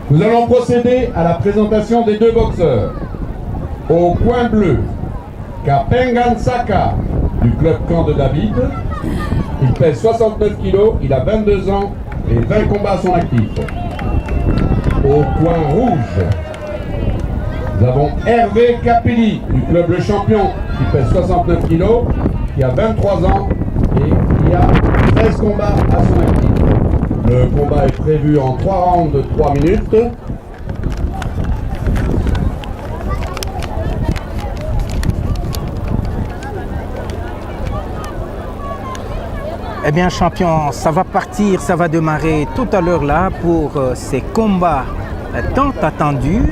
Nous allons procéder à la présentation des deux boxeurs. Au coin bleu, Kapengan Saka du club Camp de David. Il pèse 69 kg, il a 22 ans et 20 combats à son actif. Au coin rouge, nous avons Hervé Capelli du club Le Champion qui pèse 69 kg, qui a 23 ans et qui a 13 combats à son actif. Le combat est prévu en 3 rounds de 3 minutes. Eh bien, champion, ça va partir, ça va démarrer tout à l'heure là pour ces combats tant attendus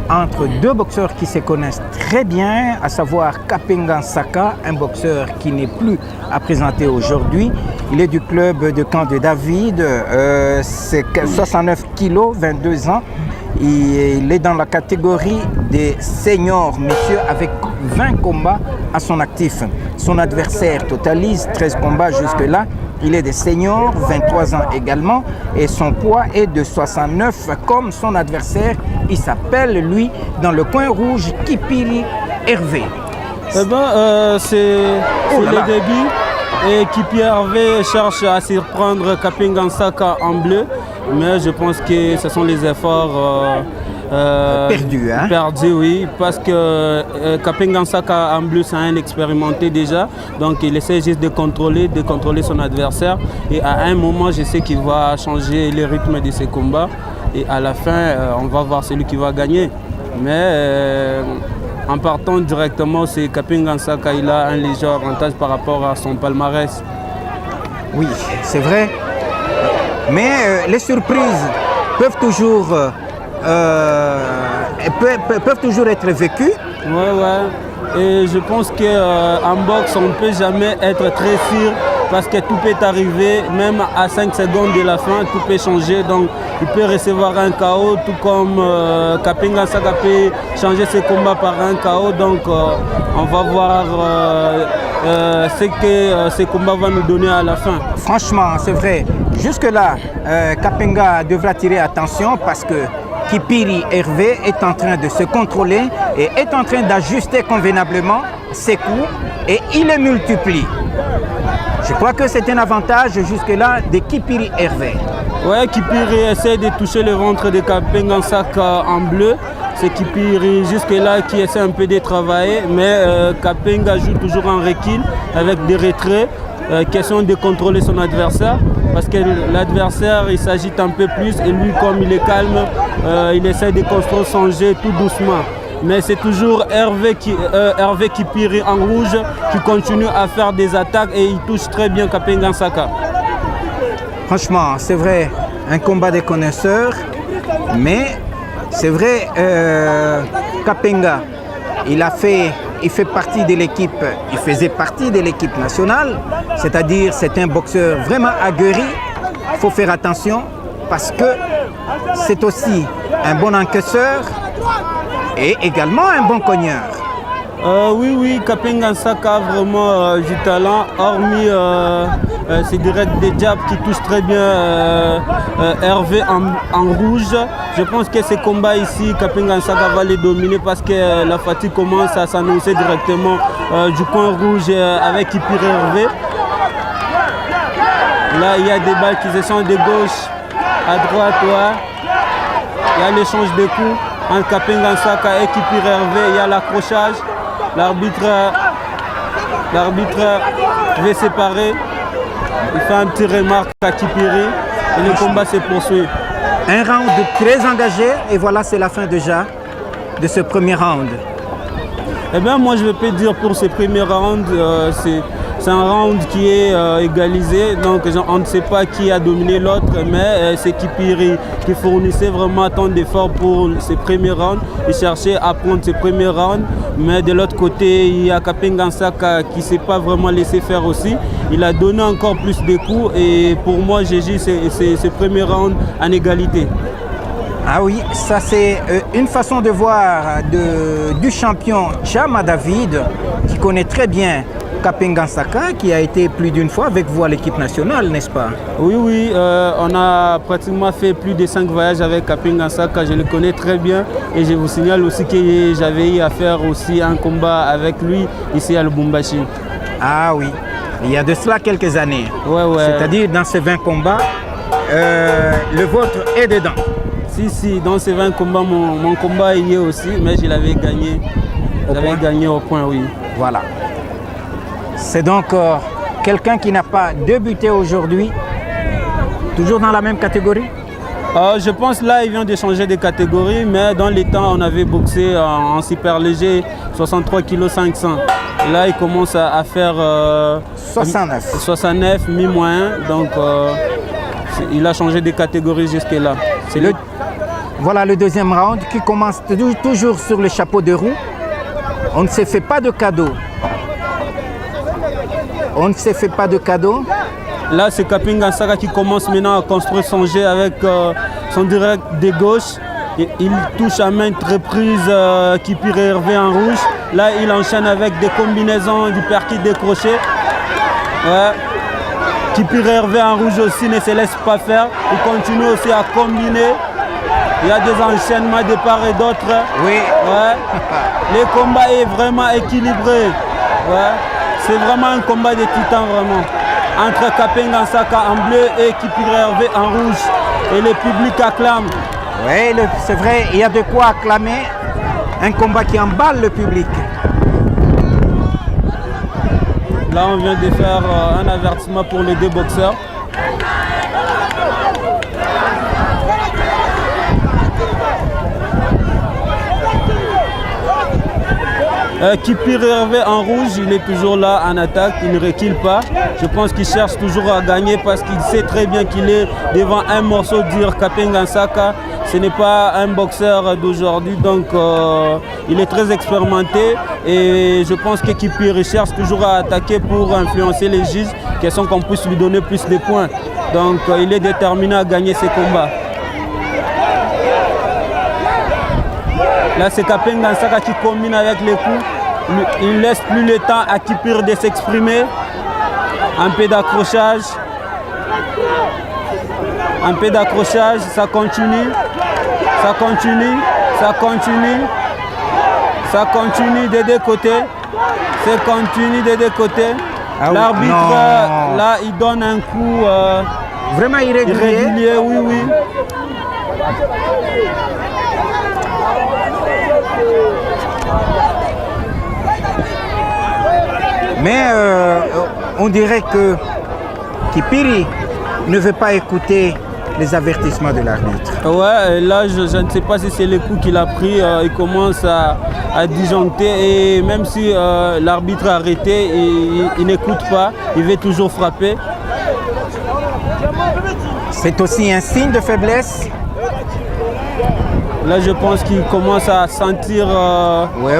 entre deux boxeurs qui se connaissent très bien, à savoir Kapengan Saka, un boxeur qui n'est plus à présenter aujourd'hui. Il est du club de Camp de David, c'est 69 kg, 22 ans. Il est dans la catégorie des seniors, messieurs, avec 20 combats à son actif. Son adversaire totalise 13 combats jusque-là. Il est des seniors, 23 ans également, et son poids est de 69 comme son adversaire. Il s'appelle, lui, dans le coin rouge, Kipiri Hervé. Eh bien, c'est le début. Et Kipiri Hervé cherche à surprendre Kapengan Saka en bleu, mais je pense que ce sont les efforts perdus, hein? Perdus, oui, parce que Kapengan Saka en bleu, c'est un expérimenté déjà, donc il essaie juste de contrôler son adversaire, et à un moment, je sais qu'il va changer le rythme de ses combats, et à la fin, on va voir celui qui va gagner. Mais en partant directement, c'est Kapengan Saka, il a un léger avantage par rapport à son palmarès. Oui, c'est vrai. Mais les surprises peuvent toujours, peuvent toujours être vécues. Ouais. Et je pense qu'en boxe, on ne peut jamais être très sûr parce que tout peut arriver, même à 5 secondes de la fin, tout peut changer. Donc, il peut recevoir un KO, tout comme Kapengan Saka peut changer ses combats par un KO. Donc, on va voir ce que ces combats vont nous donner à la fin. Franchement, c'est vrai. Jusque-là, Kapenga devra attirer attention parce que Kipiri Hervé est en train de se contrôler et est en train d'ajuster convenablement ses coups et il les multiplie. Je crois que c'est un avantage jusque-là de Kipiri Hervé. Ouais, Kipiri essaie de toucher le ventre de Kapengan Saka en bleu. C'est Kipiri jusque-là qui essaie un peu de travailler, mais Kapenga joue toujours en recul avec des retraits. Question de contrôler son adversaire, parce que l'adversaire il s'agite un peu plus et lui, comme il est calme, il essaie de construire son jeu tout doucement. Mais c'est toujours Hervé Kipiri en rouge qui continue à faire des attaques et il touche très bien Kapengan Saka. Franchement, c'est vrai, un combat des connaisseurs, mais c'est vrai, Kapenga, il fait partie de l'équipe, il faisait partie de l'équipe nationale, c'est-à-dire c'est un boxeur vraiment aguerri. Il faut faire attention parce que c'est aussi un bon encaisseur et également un bon cogneur. Oui, Kapengan Saka a vraiment du talent, hormis c'est direct des jabs qui touchent très bien Hervé en rouge. Je pense que ces combats ici, Kapengan Saka va les dominer parce que la fatigue commence à s'annoncer directement du coin rouge avec Kipiri Hervé. Là, il y a des balles qui se changent de gauche à droite. Ouais. Il y a l'échange de coups entre Kapengan Saka et Kipiri Hervé. Il y a l'accrochage. L'arbitre veut séparer. Il fait un petit remarque à Kipiri et le combat se poursuit. Un round très engagé et voilà, c'est la fin déjà de ce premier round. Eh bien, moi, je ne vais pas dire pour ce premier round, c'est un round qui est égalisé, donc on ne sait pas qui a dominé l'autre, mais c'est Kipiri qui fournissait vraiment tant d'efforts pour ces premiers rounds. Il cherchait à prendre ces premiers rounds, mais de l'autre côté, il y a Kapengan Saka qui ne s'est pas vraiment laissé faire aussi. Il a donné encore plus de coups et pour moi, j'ai dit ces premiers rounds en égalité. Ah oui, ça c'est une façon de voir du champion Chama David qui connaît très bien Kapenga Nsaka qui a été plus d'une fois avec vous à l'équipe nationale, n'est-ce pas? Oui, oui, on a pratiquement fait plus de 5 voyages avec Kapenga Nsaka, je le connais très bien et je vous signale aussi que j'avais eu à faire aussi un combat avec lui ici à Lubumbashi. Ah oui, il y a de cela quelques années. Ouais, ouais. C'est-à-dire dans ces 20 combats, le vôtre est dedans. Si, dans ces 20 combats, mon combat y est aussi, mais je l'avais gagné. J'avais gagné au point, oui. Voilà. C'est donc quelqu'un qui n'a pas débuté aujourd'hui, toujours dans la même catégorie? Je pense là, il vient de changer de catégorie, mais dans les temps, on avait boxé en super léger, 63 kg 500. Là, il commence à faire 69, mi-moyen, donc il a changé de catégorie jusque-là. Voilà le deuxième round qui commence toujours sur le chapeau de roue. On ne se fait pas de cadeau. On ne se fait pas de cadeau. Là, c'est Kapenga Nsaka qui commence maintenant à construire son jeu avec son direct de gauche. Il touche à maintes reprises qui pire Hervé en rouge. Là, il enchaîne avec des combinaisons du perkit décroché. Ouais. Qui pire Hervé en rouge aussi ne se laisse pas faire. Il continue aussi à combiner. Il y a des enchaînements de part et d'autre. Oui. Ouais. Le combat est vraiment équilibré. Ouais. C'est vraiment un combat de titans vraiment. Entre Kapenga Nsaka en bleu et Kipire Hervé en rouge. Et le public acclame. Oui, c'est vrai, il y a de quoi acclamer. Un combat qui emballe le public. Là, on vient de faire un avertissement pour les deux boxeurs. Kipire Hervé en rouge, il est toujours là en attaque, il ne recule pas. Je pense qu'il cherche toujours à gagner parce qu'il sait très bien qu'il est devant un morceau dur. Kapenga Nsaka, ce n'est pas un boxeur d'aujourd'hui, donc il est très expérimenté et je pense que Kipire cherche toujours à attaquer pour influencer les juges, question qu'on puisse lui donner plus de points. Donc il est déterminé à gagner ses combats. Là, c'est Kapenga Nsaka qui combine avec les coups. Il ne laisse plus le temps à Kipire de s'exprimer. Un peu d'accrochage. Un peu d'accrochage, ça continue. Ça continue. Ça continue. Ça continue des deux côtés. Ça continue des deux côtés. Ah oui. L'arbitre, là, il donne un coup vraiment irrégulier. Oui, oui. Mais on dirait que Kipiri ne veut pas écouter les avertissements de l'arbitre. Ouais, là je ne sais pas si c'est le coup qu'il a pris, il commence à disjoncter et même si l'arbitre a arrêté, il n'écoute pas, il veut toujours frapper. C'est aussi un signe de faiblesse. Là, je pense qu'il commence à sentir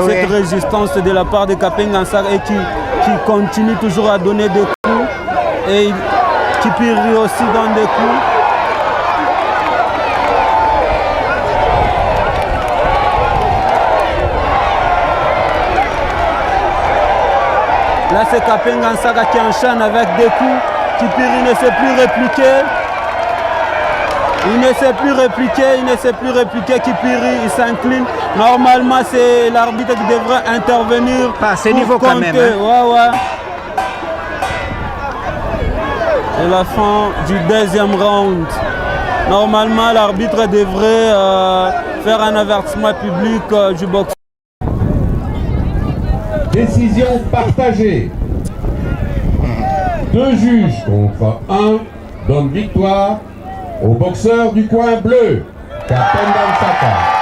cette résistance de la part de Kapenga Nsaka et qui continue toujours à donner des coups et qui Kipiri aussi donne des coups. Là, c'est Kapenga Nsaka qui enchaîne avec des coups. Kipiri ne sait plus répliquer. Il ne sait plus répliquer, Kipiri, il s'incline. Normalement, c'est l'arbitre qui devrait intervenir. C'est niveau quand même. Hein. Ouais. C'est la fin du deuxième round. Normalement, l'arbitre devrait faire un avertissement public du boxeur. Décision partagée. 2 juges contre 1 donnent victoire au boxeur du coin bleu, Kapenga Nsaka.